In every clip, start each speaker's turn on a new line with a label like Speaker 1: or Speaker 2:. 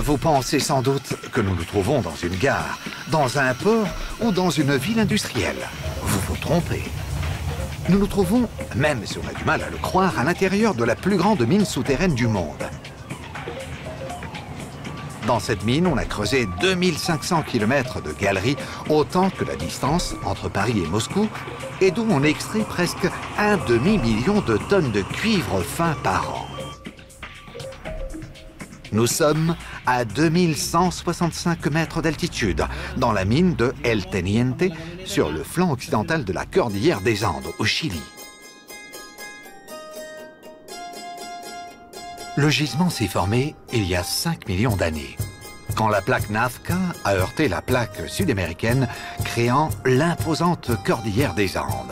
Speaker 1: Vous pensez sans doute que nous nous trouvons dans une gare, dans un port ou dans une ville industrielle. Vous vous trompez. Nous nous trouvons, même si on a du mal à le croire, à l'intérieur de la plus grande mine souterraine du monde. Dans cette mine, on a creusé 2500 km de galeries, autant que la distance entre Paris et Moscou, et d'où on extrait presque 1 demi-million de tonnes de cuivre fin par an. Nous sommes à 2165 mètres d'altitude, dans la mine de El Teniente, sur le flanc occidental de la cordillère des Andes, au Chili. Le gisement s'est formé il y a 5 millions d'années, quand la plaque Nazca a heurté la plaque sud-américaine, créant l'imposante cordillère des Andes.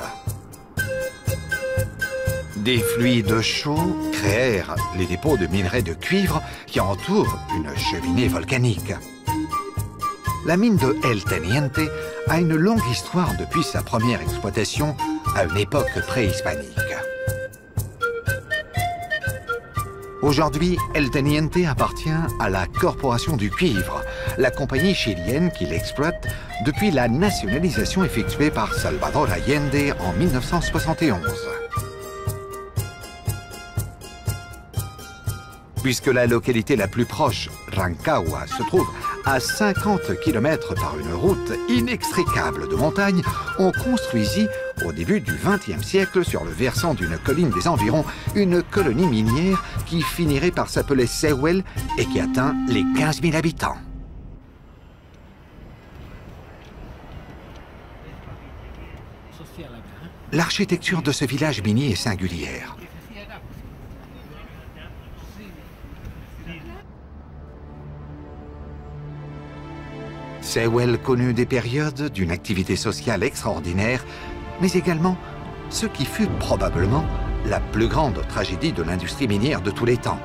Speaker 1: Des fluides chauds créèrent les dépôts de minerais de cuivre qui entourent une cheminée volcanique. La mine de El Teniente a une longue histoire depuis sa première exploitation à une époque préhispanique. Aujourd'hui, El Teniente appartient à la Corporation du Cuivre, la compagnie chilienne qui l'exploite depuis la nationalisation effectuée par Salvador Allende en 1971. Puisque la localité la plus proche, Rancagua, se trouve à 50 km par une route inextricable de montagne, on construisit au début du XXe siècle sur le versant d'une colline des environs une colonie minière qui finirait par s'appeler Sewell et qui atteint les 15 000 habitants. L'architecture de ce village minier est singulière. Sewell connut des périodes d'une activité sociale extraordinaire, mais également ce qui fut probablement la plus grande tragédie de l'industrie minière de tous les temps.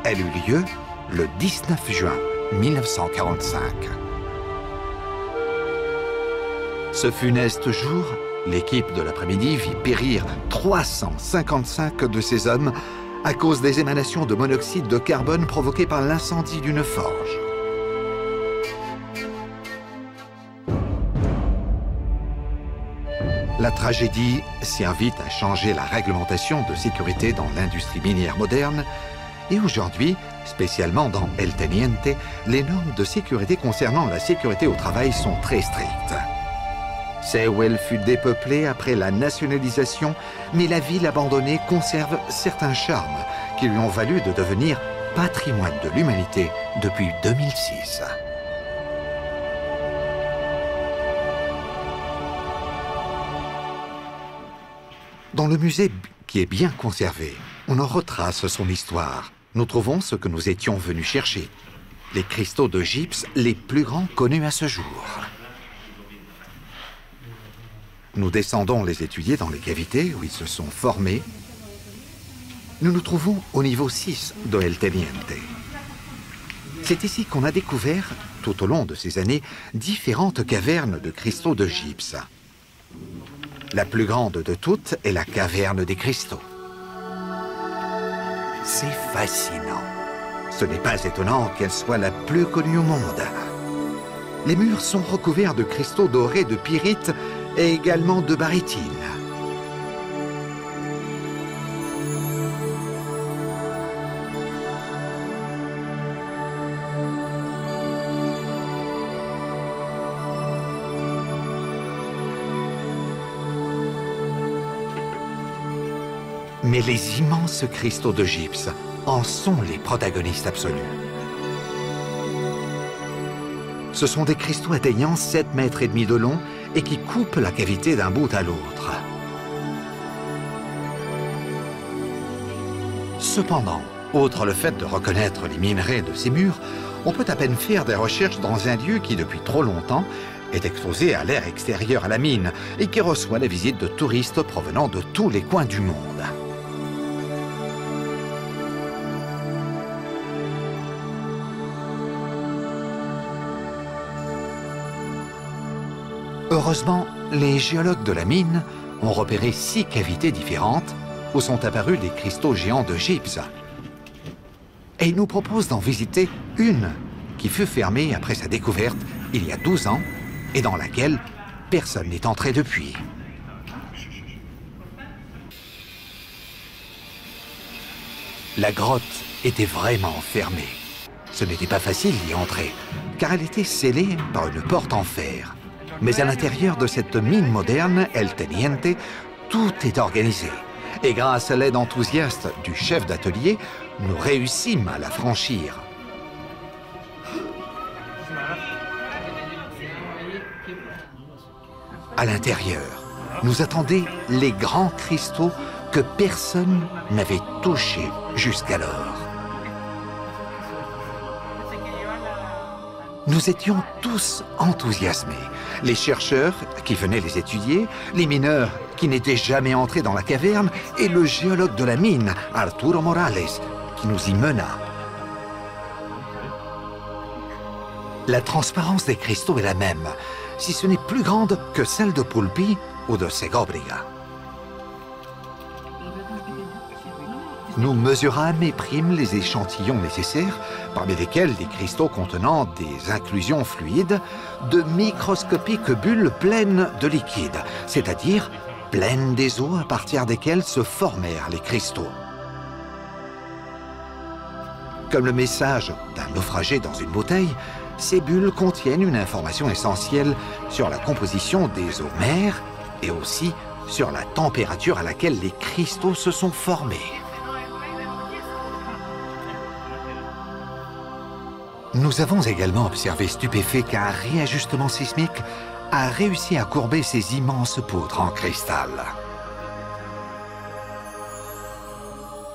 Speaker 1: Elle eut lieu le 19 juin 1945. Ce funeste jour, l'équipe de l'après-midi vit périr 355 de ses hommes à cause des émanations de monoxyde de carbone provoquées par l'incendie d'une forge. La tragédie s'invite à changer la réglementation de sécurité dans l'industrie minière moderne et aujourd'hui, spécialement dans El Teniente, les normes de sécurité concernant la sécurité au travail sont très strictes. Sewell fut dépeuplée après la nationalisation, mais la ville abandonnée conserve certains charmes qui lui ont valu de devenir patrimoine de l'humanité depuis 2006. Dans le musée qui est bien conservé, on en retrace son histoire. Nous trouvons ce que nous étions venus chercher, les cristaux de gypse les plus grands connus à ce jour. Nous descendons les étudier dans les cavités où ils se sont formés. Nous nous trouvons au niveau 6 de El Teniente. C'est ici qu'on a découvert, tout au long de ces années, différentes cavernes de cristaux de gypse. La plus grande de toutes est la caverne des cristaux. C'est fascinant. Ce n'est pas étonnant qu'elle soit la plus connue au monde. Les murs sont recouverts de cristaux dorés de pyrite et également de barytine. Mais les immenses cristaux de gypse en sont les protagonistes absolus. Ce sont des cristaux atteignant 7,5 mètres de long et qui coupent la cavité d'un bout à l'autre. Cependant, outre le fait de reconnaître les minerais de ces murs, on peut à peine faire des recherches dans un lieu qui, depuis trop longtemps, est exposé à l'air extérieur à la mine et qui reçoit la visite de touristes provenant de tous les coins du monde. Heureusement, les géologues de la mine ont repéré 6 cavités différentes où sont apparus des cristaux géants de gypse. et il nous propose d'en visiter une qui fut fermée après sa découverte il y a 12 ans et dans laquelle personne n'est entré depuis. La grotte était vraiment fermée. Ce n'était pas facile d'y entrer, car elle était scellée par une porte en fer. Mais à l'intérieur de cette mine moderne, El Teniente, tout est organisé. Et grâce à l'aide enthousiaste du chef d'atelier, nous réussîmes à la franchir. À l'intérieur, nous attendaient les grands cristaux que personne n'avait touchés jusqu'alors. Nous étions tous enthousiasmés. Les chercheurs qui venaient les étudier, les mineurs qui n'étaient jamais entrés dans la caverne et le géologue de la mine, Arturo Morales, qui nous y mena. La transparence des cristaux est la même, si ce n'est plus grande que celle de Pulpí ou de Segovia. Nous mesurâmes et prîmes les échantillons nécessaires, parmi lesquels des cristaux contenant des inclusions fluides, de microscopiques bulles pleines de liquide, c'est-à-dire pleines des eaux à partir desquelles se formèrent les cristaux. Comme le message d'un naufragé dans une bouteille, ces bulles contiennent une information essentielle sur la composition des eaux mers et aussi sur la température à laquelle les cristaux se sont formés. Nous avons également observé stupéfaits qu'un réajustement sismique a réussi à courber ces immenses poutres en cristal.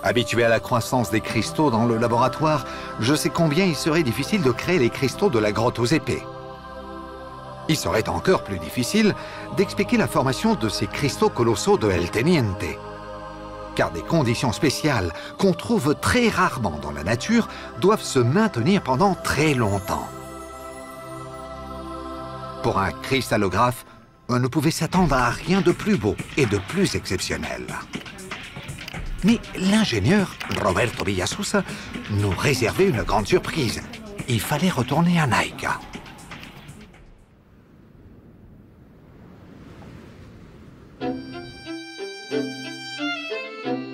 Speaker 1: Habitué à la croissance des cristaux dans le laboratoire, je sais combien il serait difficile de créer les cristaux de la grotte aux épées. Il serait encore plus difficile d'expliquer la formation de ces cristaux colossaux de El Teniente, car des conditions spéciales qu'on trouve très rarement dans la nature doivent se maintenir pendant très longtemps. Pour un cristallographe, on ne pouvait s'attendre à rien de plus beau et de plus exceptionnel. Mais l'ingénieur Roberto Villasusa nous réservait une grande surprise. Il fallait retourner à Naica.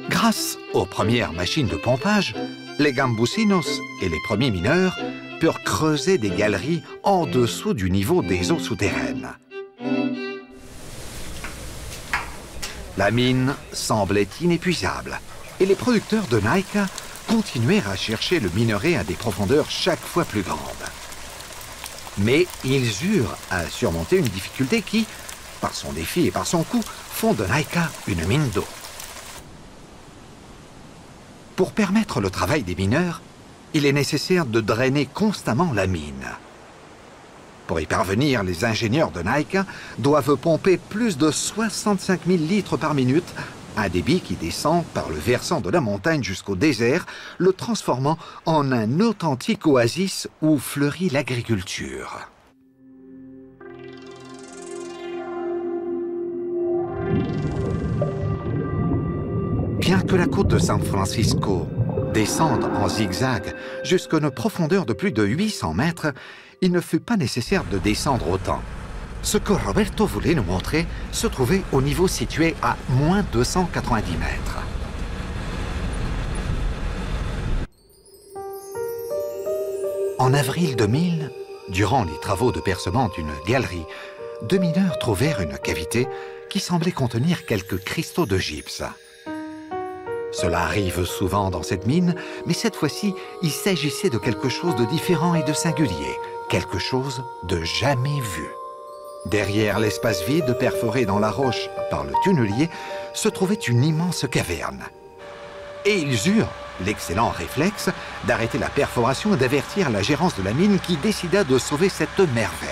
Speaker 1: Grâce aux premières machines de pompage, les gambusinos et les premiers mineurs purent creuser des galeries en dessous du niveau des eaux souterraines. La mine semblait inépuisable et les producteurs de Naica continuèrent à chercher le minerai à des profondeurs chaque fois plus grandes. Mais ils eurent à surmonter une difficulté qui, par son défi et par son coût, font de Naica une mine d'eau. Pour permettre le travail des mineurs, il est nécessaire de drainer constamment la mine. Pour y parvenir, les ingénieurs de Naica doivent pomper plus de 65 000 litres par minute, un débit qui descend par le versant de la montagne jusqu'au désert, le transformant en un authentique oasis où fleurit l'agriculture. Bien que la côte de San Francisco descende en zigzag jusqu'à une profondeur de plus de 800 mètres, il ne fut pas nécessaire de descendre autant. Ce que Roberto voulait nous montrer se trouvait au niveau situé à moins 290 mètres. En avril 2000, durant les travaux de percement d'une galerie, deux mineurs trouvèrent une cavité qui semblait contenir quelques cristaux de gypse. Cela arrive souvent dans cette mine, mais cette fois-ci, il s'agissait de quelque chose de différent et de singulier, quelque chose de jamais vu. Derrière l'espace vide perforé dans la roche par le tunnelier se trouvait une immense caverne. Et ils eurent l'excellent réflexe d'arrêter la perforation et d'avertir la gérance de la mine qui décida de sauver cette merveille.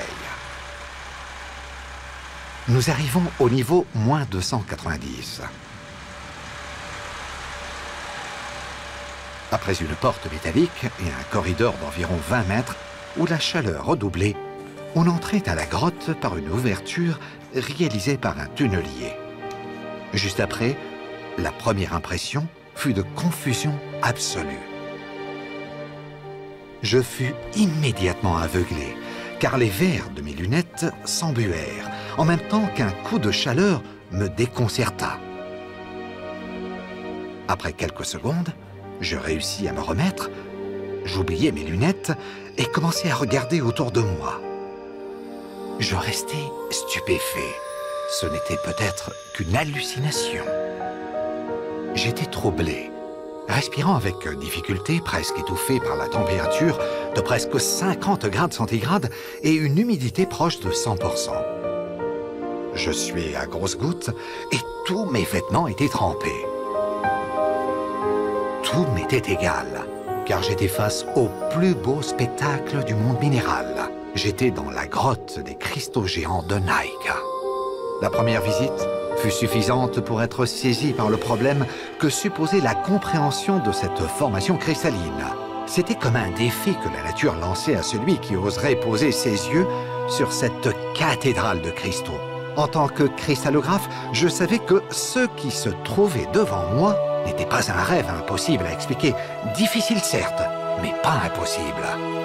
Speaker 1: Nous arrivons au niveau moins 290. Après une porte métallique et un corridor d'environ 20 mètres où la chaleur redoublait, on entrait à la grotte par une ouverture réalisée par un tunnelier. Juste après, la première impression fut de confusion absolue. Je fus immédiatement aveuglé, car les verres de mes lunettes s'embuèrent, en même temps qu'un coup de chaleur me déconcerta. Après quelques secondes, je réussis à me remettre, j'oubliai mes lunettes et commençai à regarder autour de moi. Je restais stupéfait. Ce n'était peut-être qu'une hallucination. J'étais troublé, respirant avec difficulté, presque étouffé par la température de presque 50 degrés centigrades et une humidité proche de 100%. Je suais à grosses gouttes et tous mes vêtements étaient trempés. Tout m'était égal, car j'étais face au plus beau spectacle du monde minéral. J'étais dans la grotte des cristaux géants de Nike. La première visite fut suffisante pour être saisi par le problème que supposait la compréhension de cette formation cristalline. C'était comme un défi que la nature lançait à celui qui oserait poser ses yeux sur cette cathédrale de cristaux. En tant que cristallographe, je savais que ce qui se trouvait devant moi n'était pas un rêve impossible à expliquer, difficile certes, mais pas impossible.